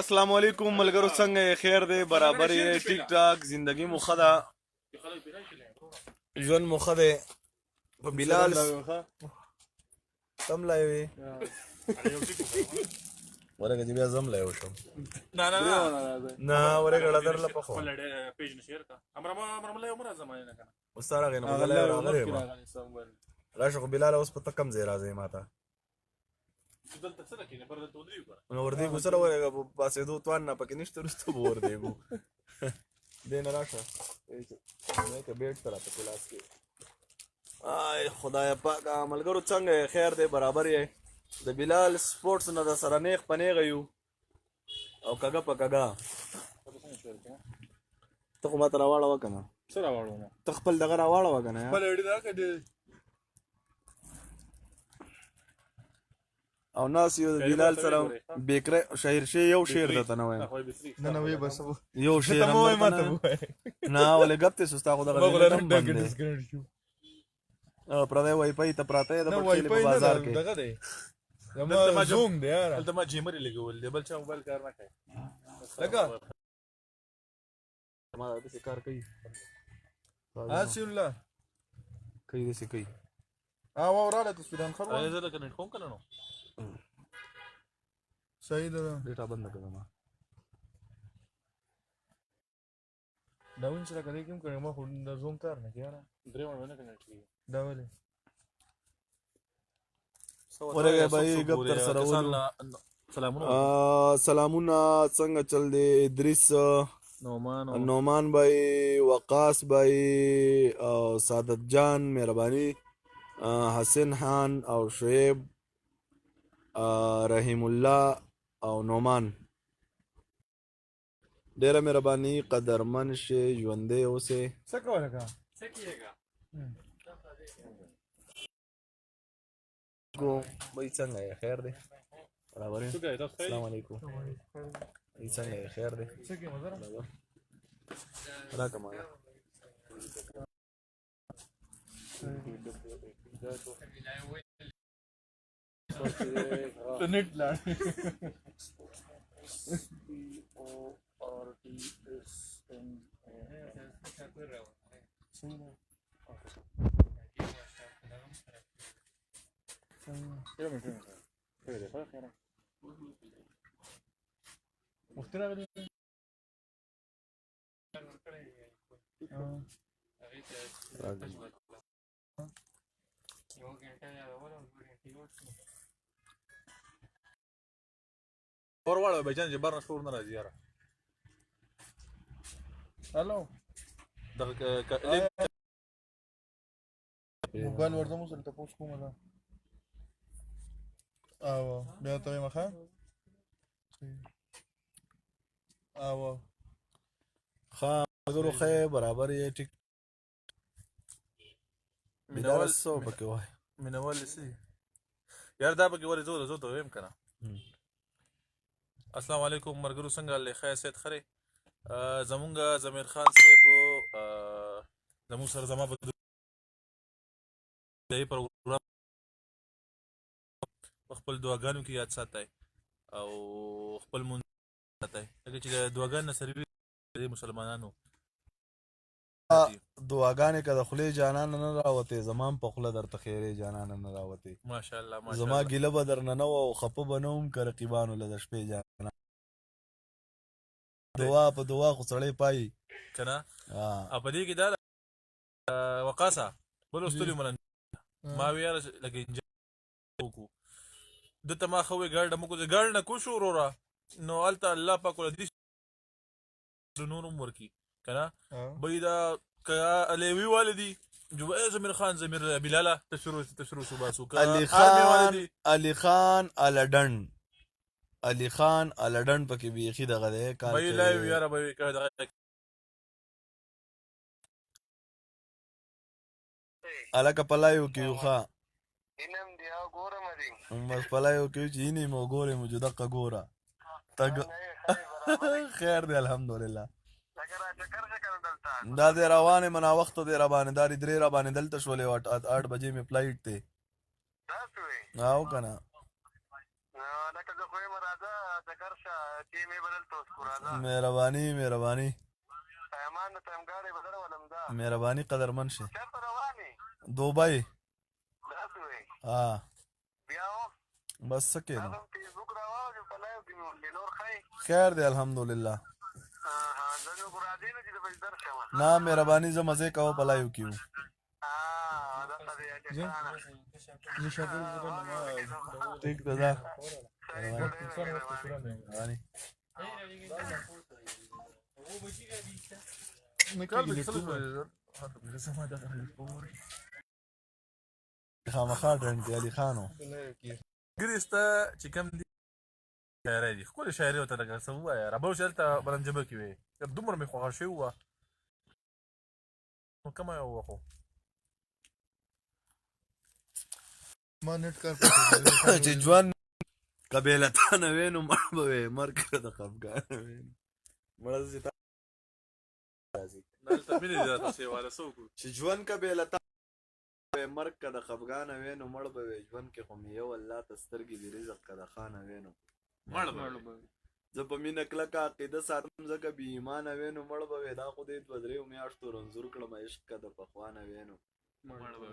السلام علیکم ملګرو، څنګه یې؟ خیر دی؟ برابر یې؟ ټیک ټاک؟ زندگی مو ښه ده؟ ژوند مو ښه دی؟ په بلال تم لا وي ورګه دې بیا زم لا یو شم نه ورګه لدر لا پخو پیج نشیر کا امر لا عمر زمانه نه کنه وساره غنه غلا راغره ما راشه خو بلال اوس په تکم زی راځي ماته دلته څه راکینه پر دلته ودی نو ور دې ګسره ورګه پاسې دوه توان نه پکې نشته رسته ور دیګو دین راشه نه ته بیٹ تر په کلاس کې آی خدای پاک ملګرو څنګه خیر دی؟ برابر یې؟ د بلال سپورټس نه د سره نیغ په نیغه یو او کږه په کږه. ته خو ماته راواړوه که نه؟ څه راواړوم؟ ته خپل دغه راواړوه که نه؟ خپل اړي راکړه دې او ناس یو د بلال سره بیکره شهیر شي. یو شعر درته نه وایم نه نه وی بس یو شعر هم درته نه ولې ګپ ته سستا خو دغه نم بند دی پردی وای پای ته پراته د پټکېلې په بازار کې دغه دی زما زوم دی یاره دلته ما جیمري لګول دی بل چا موبایل کار نه کوي لکه ما داسې کار کوي حسن الله کوي داسې کوي وراله تصویران خبره زه لکه نټ کوم کنه نو صحیح ده ډیټا بند کړم ما دا وین سره کله کوم کړم ما خو د زوم کار نه کیاره درې مړ نه کنه دا ولې ورګه بای ګپ تر سره ولو سلامونه څنګه چل دی؟ ادریس نومان بای، وقاص بای، سعادت جان مهرباني، حسن خان او شعیب، رحیم الله او نومان ډیره مهرباني. قدرمن شي، ژوندی اوسئ. څه کوله کا څه کیږي کو بای څنګه یې؟ خیر دی؟ برابر یې؟ السلام علیکم. بای څنګه یې؟ خیر دی؟ څه کې مزه راکه ماله नेट लाड़ اور واړه بچان چې بار شور نه راځي یاره. هلو دغه موبایل ورته مو سره تاسو کومه ده او بیا ته مخه او ښه ملګرو ښه برابر یې ټیک مینوال څه پکې وایي مینوال څه یار دا پکې ورې زه ته وایم که نه. السلام علیکم مرګرو څنګه الله خیر سید خره زمونږ ضمیر خان صاحب زموږ سره زما په پروګرام خپل دعاګانو کې یاد ساتئ او خپل مونږ ساتئ لکه چې دعاګان سروي مسلمانانو دعاګانې که د خولې جانان نه راوتې زما په خوله درته خیرې جانان نه راوتې ماشاءالله زما ګیله به درنه نه وه او خفه به نه وم که رقیبانو له د شپې جانان دعا په دعا خو سړی پایي که نه. او په دې کې دا وقاصه بل استولي ملن ما ویاره لکه انجان وکړو دته ما ښه وې ګاډه موږ ګاډ نه کوشو وروره نو هلته الله پاک له دې نور هم ورکړي که نه بهی دا که علیوي والدي جو زمیر خان زمیر بلاله تشروع شو باسو علي خان الډن علي خان الډن پکې بیخي دغه دی بهی لایو یاره بهی که دغه الکه پلایو کې یو ښه بس پلایو کې چې اینې مو ګورې مو جو دقه ګوره خیر دی الحمدلله دا دی روانې منا وخته دی را باندې دا درې را باندې دلته شولې 8 بجې مې فلایټ دی او که نه لکه زه خو یم راځه چکر شه چې مې به دلته وسکو راځه مهرباني پیمان د ټایمګاډی به درولم دا مهرباني قدرمن شي چېرته روان یې دوبۍ داسې وایي بیا و بس څه کېدم هغه فیسبوک راواړو په لایو کې مې ولیدې نور ښه یې خیر دی الحمدلله زه مې خو راځې نه چې د بجدر شم نه مهرباني زه مزې کوه په لایو کې وو دغه دی اچکانه ټیک ده دا مهرباني خامخا ډرنډ دی علي خانو ګرې ستا چې کوم دي شاعرۍ دي ښکلې شاعري ورته لکه څه ووایه رابه چې هلته برنجبه کې وې دومره مې خوښه شوې وه نو کومه یې ووخو ما نټ کار چې ژوند قبیلتانه وې نو مړ به وې مرګ د خفګانه وې مړه چې تا دلته مینې دي راته سیواله څه وکړو چې ژوند قبیلتانه وې مرګ که د خفګانه وې نو مړ به وې ژوند کې خو مې یو الله ته سترګې د رزق که د خانه وې نو مړ به زه په مینه کلکه عقیده ساتم ځکه بې ایمانه وې نو مړ به وې دا خو دې دوه دریو میاشتو رنځور کړم عشق که د پخوانه وې نو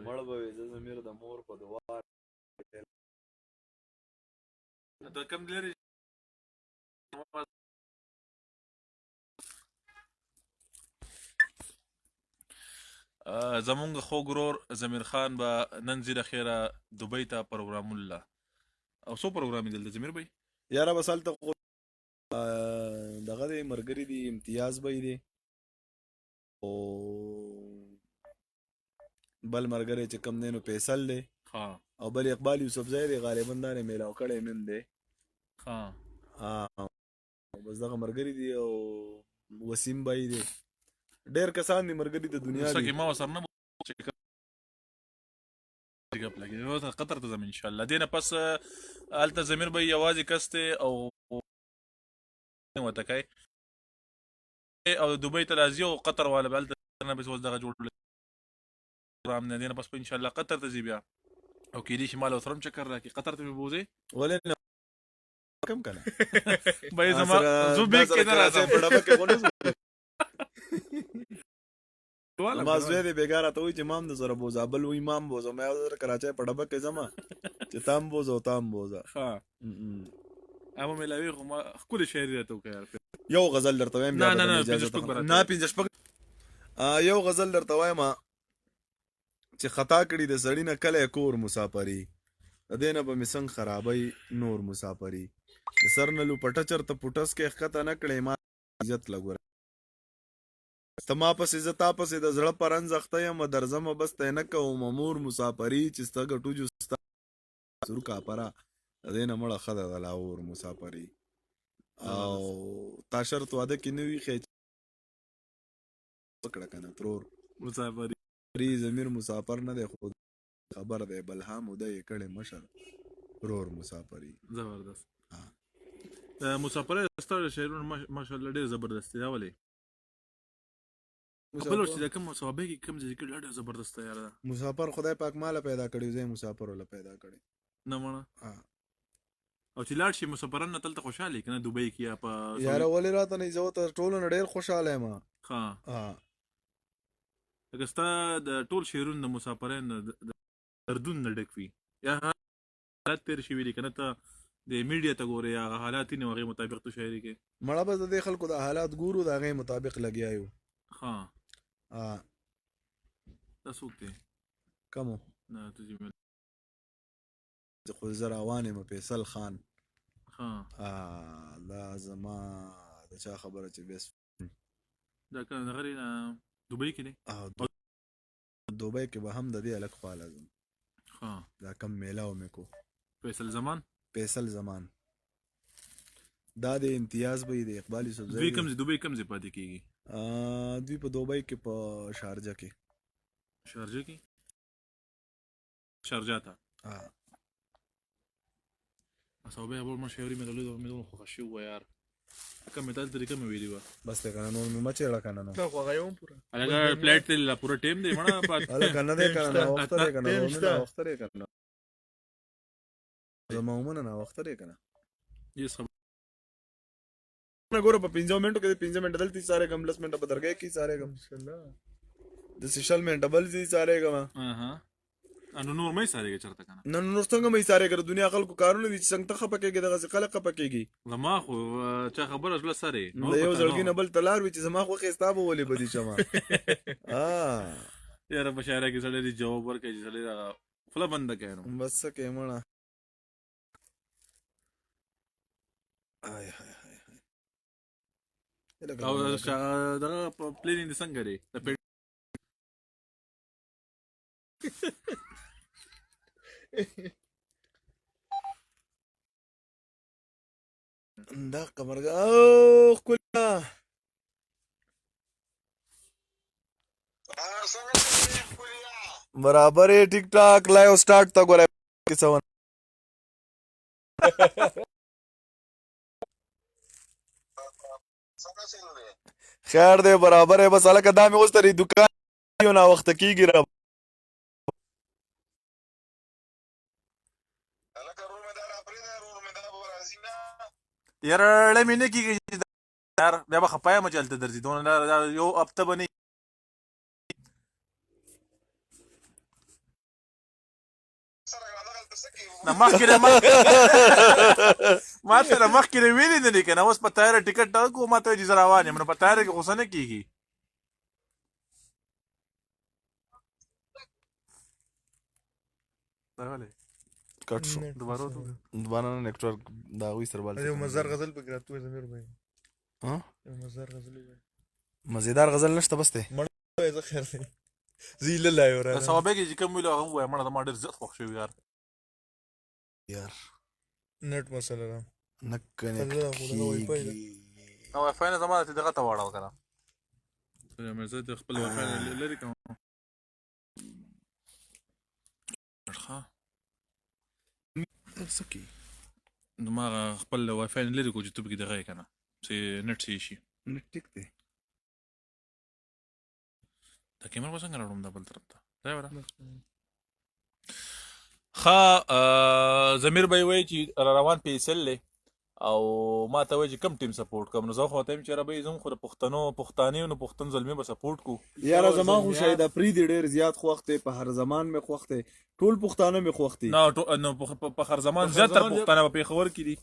مړ به وې زه ضمیر د مور په دعا دا کم لري زمونږ خوږ ورور ضمیر خان به نن ځي د خیره دوبۍ ته پروګرامونه له او څو پروګرام یې دلته ضمیر بی یاره بس هلته دغه دی ملګري دي امتیاز به دی او بل ملګری چې کوم دی نو فیصل دی او بل اقبال یوسفزی دی غالبا دا نه میلاو کړی نن دی بس دغه ملګري دي او وسیم بای دی ډېر کسان دي ملګري د دنیا دي ما ورسره نه قطر ته ځم انشاءالله دې نه پس هلته ضمیر به یوازې کس دی او ورته کوي او دوبۍ ته راځي او قطر والا به هلته نه بس اوس دغه جوړ پروګرام نه دې نه پس به انشاءالله قطر ته ځي بیا او کېدای شي ما له ورسره هم چکر راکړي قطر ته مې بوځې ولې نه کم که نه به یې زما زه بیګ کې نه راځم ما زوی دی بېګا راته وایي چې مام د سره بوځه بل وایي مام بوځه ما یو سره کراچۍ په ډبه کې ځمه چې تام بوځه او تام بوځه اما میلاوي خو ما ښکلې شاعري راته وکړه یو غزل درته وایم نه پنځه شپږ یو غزل درته وایم چې خطا کړي د سړي نه کلی کور مسافري د دې نه به مې څنګ خرابی نور مسافري د سر نه لوپټه چرته پوټس کې ښکته نه کړې ما عزت لګوره ته ما پسې زه تا پسې د زړه په رنځ اخته یم درځمه بس تی نه کوم مور مسافري چې ستا ګټو جو ستا سور کاپره د دې نه مړه ښه ده د لاهور مسافري او تا شرط واده کې نه وي خیچ وکړه که نه ترور مسافري ضمیر مسافر نه دی خو خبر دی بلهام وده یې کړی مشر رور مسافري زبردست د مسافرۍ ستا شعرونه ماشاءالله ډېر زبردست دی دا ولې بل چې د کوم صحابه کې کوم ځای کې ډېر زبردست یاره ده مسافر خدای پاک ماله پیدا کړی زه مسافر ولا پیدا کړی نه مړه او چې لاړ شي مسافران نه تلته خوشاله کنه دوبۍ کې یا په یاره ولې راته نه زه ته ټولو نه ډېر خوشاله یم لکه ستا د ټول شعرونه د مسافرۍ نه دردون نه ډک وي یا حالات تېر شوي دي که نه ته د میډیا ته ګورې هغه حالات یې نه هغې مطابق تو شاعري کې مړه بس د دې خلکو د حالات ګورو د هغې مطابق لګیا یو دا څوک دی کمو خو زه روان یم فیصل خان دا زما د چا خبره چې بس دا که دغرې دوبۍ کې دی دوبۍ کې به هم د دې هلک خوا لازم دا کم میلاو مې کو فیصل زمان دا د امتیاز به د اقبال یوسفزی دوبۍ کم ځای پاتې کېږي دوی په دوبۍ کې په شارجه کې شارجه ته اصابه ابو ما شعري مې دلته مې دونه خوښ شو یار کوم مې دلته کوم ویلی و بس ته کنه نور مې مچېړه کنه نو خو غيوم پورا هغه پلیټ لا پورا ټیم دی مړه پات هغه کنه دې کنه وخت دې کنه وخت دې کنه زما عموما ناوخته دی که نه یس خبر ګوره په 15 منټو کې 15 منټه دلته ساره کم 10 منټه په درګه کې ساره کم انشاءالله د سیشل منټه بل دي ساره کم نو نور مې ساريږي چرته کنه نن نور څنګه مې ساره کړ دنیا خلکو کارونه دي چې څنګه خپه کېږي دغه خلک خپه کېږي زما خو چا خبره شله سره نو یو ځلګي نه بل تلار وي چې زما خو خستا به ولې بدی شمه یاره بشاره کې سړی دی جواب ورکړي چې سړی خپل بند کړي بس کې مړه آی هاي او دا پلینینګ د څنګه دی دا قمرګا او کله برابر ہے ٹک ٹاک لائیو سٹارٹ تا ګورای کیسه خیر دے برابر ہے بس الکه دا مې اوس ترې دکان یو نا وخت کیږي را یاره لمې نه کېږي یار بیا به خپه یم چې هلته درځي دونه یو هفته به نه مخکې ما سره مخکې ویلي نه دي که نه اوس په تیاره ټکټ ټاکو ما ته وایي چې زه روان یم نو په تیاره کې غوسه نه کېږي کټ شو دوباره نه نیټورک دا وی سربال یو مزار غزل پکې راته وای زمير بھائی ها یو مزار غزل مزیدار غزل نشته بس ته مړ زه خیر دی زیله لای ورا سوابه کې چې کوم ویلو هغه وای مړه ما ډېر زیات خوښ شو یار نت مسله ده نکنه او وای فاین زمانه ته دغه ته واړو کنه مې زه د خپل وای فاین لري کوم ښه سکی ما خپل وای فاین لري کو چې تو به دغه کنه چې نت شي نت ټیک دی دا کیمرا څنګه راوړم دا بل طرف ته ځای وره ښه ضمیر به یې وایي چې روان پیسل دی او ما ته وایي چې کم ټیم سپورټ کوم نو زه خو ته یم چې ربه زموږ خو د پښتانه نو پښتون زلمي به سپورټ کو یاره زما خو شاید افریدي ډېر زیات خوښ دی په هر زمان مې خوښ دی ټول پښتانه مې خوښ دي نه په هر زمان زیاتره پښتانه په پېښور کې دي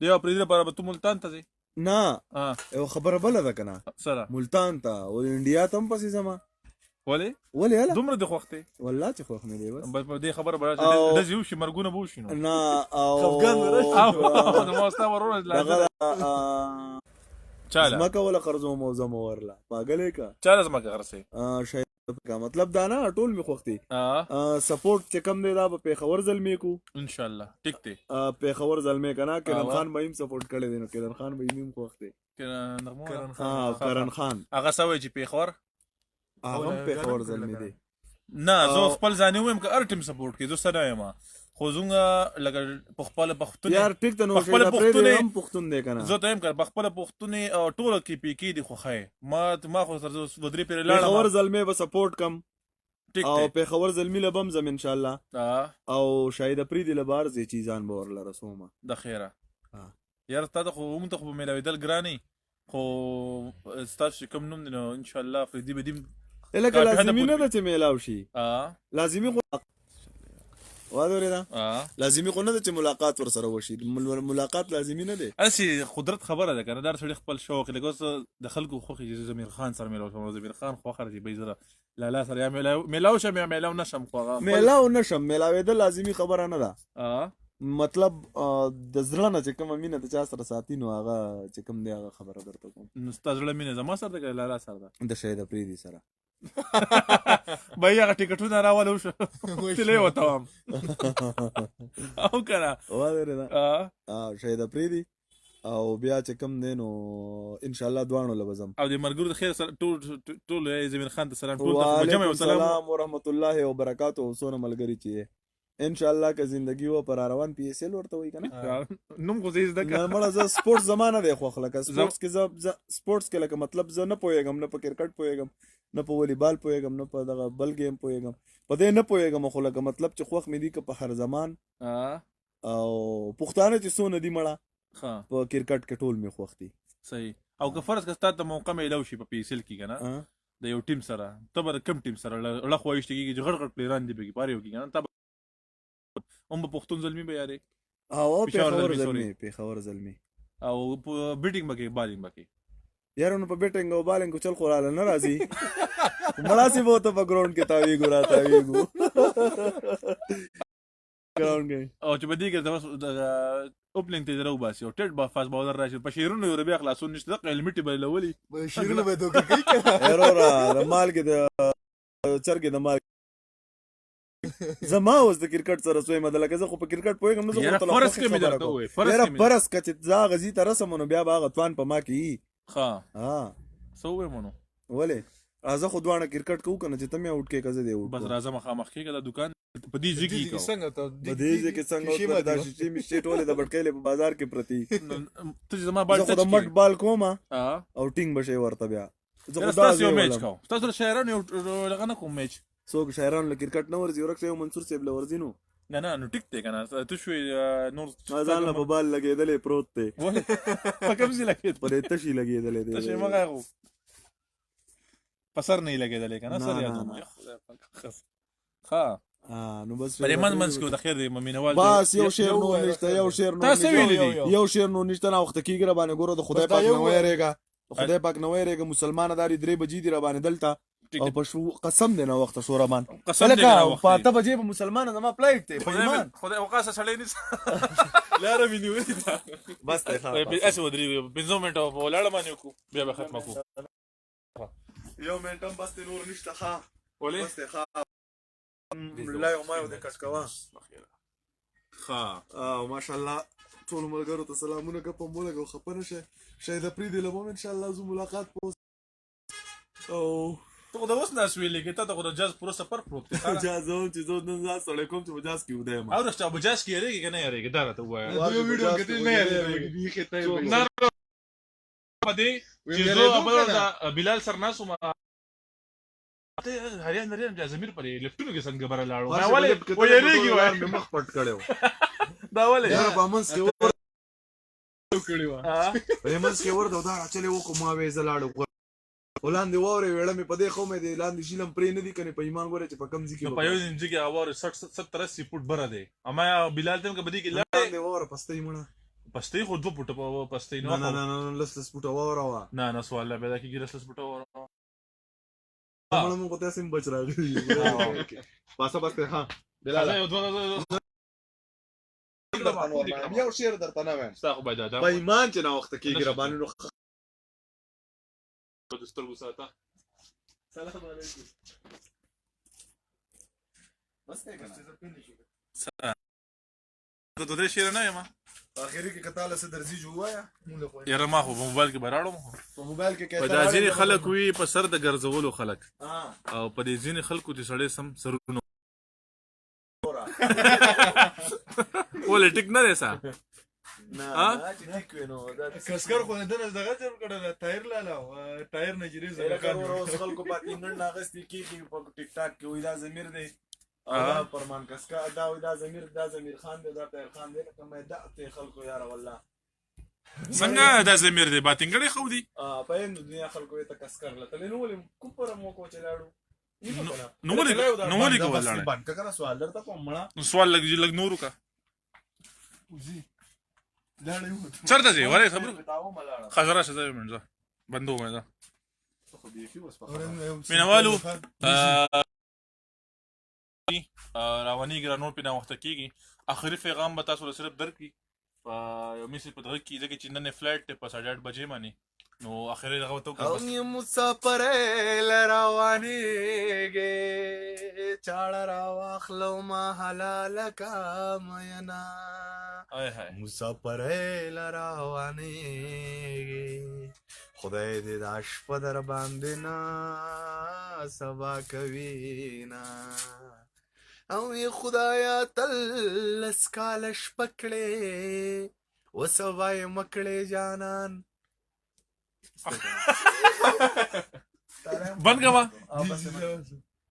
دی افریدي لپاره به تو ملتان ته ځې نه یو خبره بله ده که نه سره ملتان ته او انډیا ته هم پسې ځمه ولې هله دومره د خوښ دی والله چې خوښ مې دی بس په دې خبره به راشي ډزې وشي مرګونه به وشي نو نه او زما ستا ورور چاله زمکه ولا قرض موزم ورله پاگل کا چاله زمکه غرسه شاید کا مطلب دا نه ټول می خوختي سپورټ چې کم دی دا په پیښور زلمی کو ان شاء الله ټیک دی پیښور زلمی کنا کرن خان مې سپورټ کړی دی نو کرن خان به یې خوختي کرن خان هغه سوي چې پیښور هغه پیښور زلمی دی نه زه خپل ځانې وایم که هر ټیم سپورټ کوي زه سره یم خو زونږه لکه په خپل پښتون یار ټیک ته نو خپل پښتون دی کنه زه ته هم کړ په خپل پښتون ټول کې پی کې دی خو خای ما خو سره ودري پر لاړم پیښور زلمی به سپورټ کم او پیښور زلمی لبم زم ان شاء الله او شاید افریدي لبار زی چیزان به ورل رسومه د خیره یار تاسو خو موږ ته خو ملاویدل ګرانی خو تاسو کوم نوم دی نو ان شاء الله افریدي بدیم لکه لازمي نه ده چې میلاو شي لازمي خو واده دا لازمي خو نه ده چې ملاقات ور سره وشي ملاقات لازمي نه ده اسی قدرت خبره ده کنه دا سړي خپل شوق لګوس د خلکو خوخي چې زمير خان سره میلاو شو زمير خان خو خرجي به زره لا سره میلاو شم میلاو نشم خو میلاو نشم میلاو ده لازمي خبره نه ده مطلب د زړه نه چې کوم مینه د چا سره ساتي نو هغه چې کوم دی هغه خبره درته کوم نو ستاسو زړه مینه زما سره ده لالا سره ده د شاید افریدي سره بای هغه ټیکټونه راولو شو تلې وته او کنه واده ده شاید افریدي او بیا چې کوم دی نو ان شاء الله دوانو لبزم او د مرګور د خیر سره ټول زمير خان ته سلام ټول ته جمع و سلام ورحمت الله وبرکاته سونه ملګری چې ان شاء الله که زندگی و پر روان پی اس ال ورته وای کنه نوم خو زه زده نه مړه زه سپورټس زمانه دی خو لکه سپورټس کې سپورټس کې لکه مطلب زه نه پوهېږم نه په کرکټ پوهېږم نه په والیبال پوهېږم نه په دغه بل گیم پوهېږم په دې نه پوهېږم خو لکه مطلب چې خوښ مې دي که په هر زمان او پښتانه چې څونه دي مړه په کرکټ کې ټول مې خوښ دي صحیح او که فرض که ستا ته موقع میلاو شي په پی اس ال کې که نه د یو ټیم سره ته به د کوم ټیم سره ړه خوایشته کېږي چې غټ غټ پلیران دي پکې پاره یو کېږي نه ته هم به پښتون زلمي به یارې او پېښور زلمي او په بیټینګ به کې بالینګ به کې یاره نو په بیټینګ او بالینګ چل خو راله نه راځي مړاسې به ورته په ګراونډ کې تاویږو راتاویږو ګراونډ کې او چې په دې کې د اوپننګ ته درو باسي او ټیټ با فاست باولر راشي په شیرونو یو بیا خلاصون نشته د هیلمټ به لولي شیرونو به دوکې کوي ایرورا د مال کې د چرګې د مال زما اوس د کرکټ سره سوی مدله که زه خو په کرکټ پوهېږم نه زه خو ته فرض کې مې درته ووایي فرض که چې زه هغه ځي ته رسم نو بیا به هغه توان په ما کې وي ښه څه ووایم نو ولې راځه خو دواړه کرکټ کوو که نه چې ته مې اوټ کې که زه دې اوټ بس راځه مخامخ کېږه د دوکان په دې ځای کې کوو په دې ځای کې څنګه دا شیشې میشې ټولې د بټکیلې په بازار کې پرتې ته چې زما بال زه خو د مټ بال کوم او ټینګ به شی ورته بیا ستاسو یو میچ کوو ستاسو د شاعرانو یو دغه نه کوم میچ څوک شاعرانو له کرکټ نه ورځي ورک یو منصور صاحب له ورځي نو نه نو ټیک دی که نه ته شوې نور ځان له په بال لګېدلی پروت دی په کوم ځای لګېد په دې تشي لګېدلی دی تشي مه غایغو په سر نه یې لګېدلی که نه سر یې ښه نو بس په دې منځ کې د خیر دی مینوال بس یو شعر نو نشته یو شعر نو نشته نه وخت کېږي را باندې ګوره د خدای پاک نه ویرېږه خدای پاک نه ویرېږه مسلمانه داري 3 بجې دي را باندې دلته او په شو قسم دی نه وخت شوره مان په 8 بجې په مسلمانه زما فلایټ دی په ایمان خدای وقاسه سړی نیسه لاره مې نیولې ده بس دی اسې ودرېږو 15 منټه په ولاړه باندې وکړو بیا به ختمه کړو یو منټ هم بس دی نور نشته ښه ولې بس دی ښه الله یو ما یو د کټ کوه ښه او ماشاءالله ټولو ملګرو ته سلامونه کوم ولګو خفه نه شئ شاید پرېږدي له به ان شاء الله زه ملاقات او ته خو د اوس ناست ویلې کې ته ته خو د جاز پوره سفر پروت دی جاز هم چې زه نن ځان سړی کوم چې په جاز کې وده یم او رښتیا په جاز کې یارېږي که نه یارېږي دا راته ووایه ویډیو کې نه نه په دې چې زه بلال سره ناست وم هریان نریان زمیر پرې لفټونو کې څنګه بره لاړو ما ولې یارېږي وایه مې مخ پټ کړی و دا ولې په منځ کې کړی وه په منځ کې ورته دا اچلې وکړو ما وې زه لاړو ولاندې واورې ویړه مې په دې خو مې د لاندې شیلم پرې نه دي کنې په ایمان ګوره چې په کم ځای کې په یو ځای کې واورې 70-80 فوټ بره دی اما بلال ته که په دې کې لاندې واوره پستۍ مړه پستۍ خو 2 فوټه پستۍ نه لس فوټه واوره وه نه سوال لا پیدا کېږي لس فوټه واوره مړه مونږ ته سم بچ راغلی پاسه بس ها بلال یو شعر درته نه وایم ستا خو باید په ایمان چې نه وخته کېږي را باندې نو د سترګو ساته سلام علیکم بس ته کنه ته دوی شعر نه یم اخري کې کته له درځي جووایا یاره ما خو په موبایل کې براړم په موبایل کې په دا ځینې خلک وي په سر د ګرځولو خلک او په دې ځینې خلکو چې سړی سم سرونه ولې ټیک نه دی سا نه چې ټیک وینو دا کسکر خو نه دنه دغه جوړ کړل ټایر لاله ټایر نه جری زه اوس خلکو پاتې نن ناغستې کیږي په ټیک ټاک کې وای دا زمیر دی او دا پرمان کسکا دا وای دا زمیر خان دی دا ټایر خان دی کومه دا ته خلکو یار والله څنګه دا زمیر دی باطنګړې خو دی په هند دنیا خلکو ته کسکر لته نو ولې کوم پر مو کو چلاړو نو ولې کول لاړ باندې کنه سوال درته کوم مړه سوال لګ نورو کا چرته ځي وره خبر خزره شته منځه بندو مې دا مینوالو رواني ګرانو په وخت کېږي اخري پیغام به تاسو صرف درکې یو میسج په دغه کې ځکه چې نن فلایټ په 8:30 بجې باندې نو اخري دغه وته او مسافر روانېږي چاړه راواخلو ما حلال کا مینا مسافر روانېږي خدای دې د شپه در باندې نه سبا کوي نه او ی خدایا تل لسکاله شپه کړې اوس وایم کړې جانان بند کما آ، بس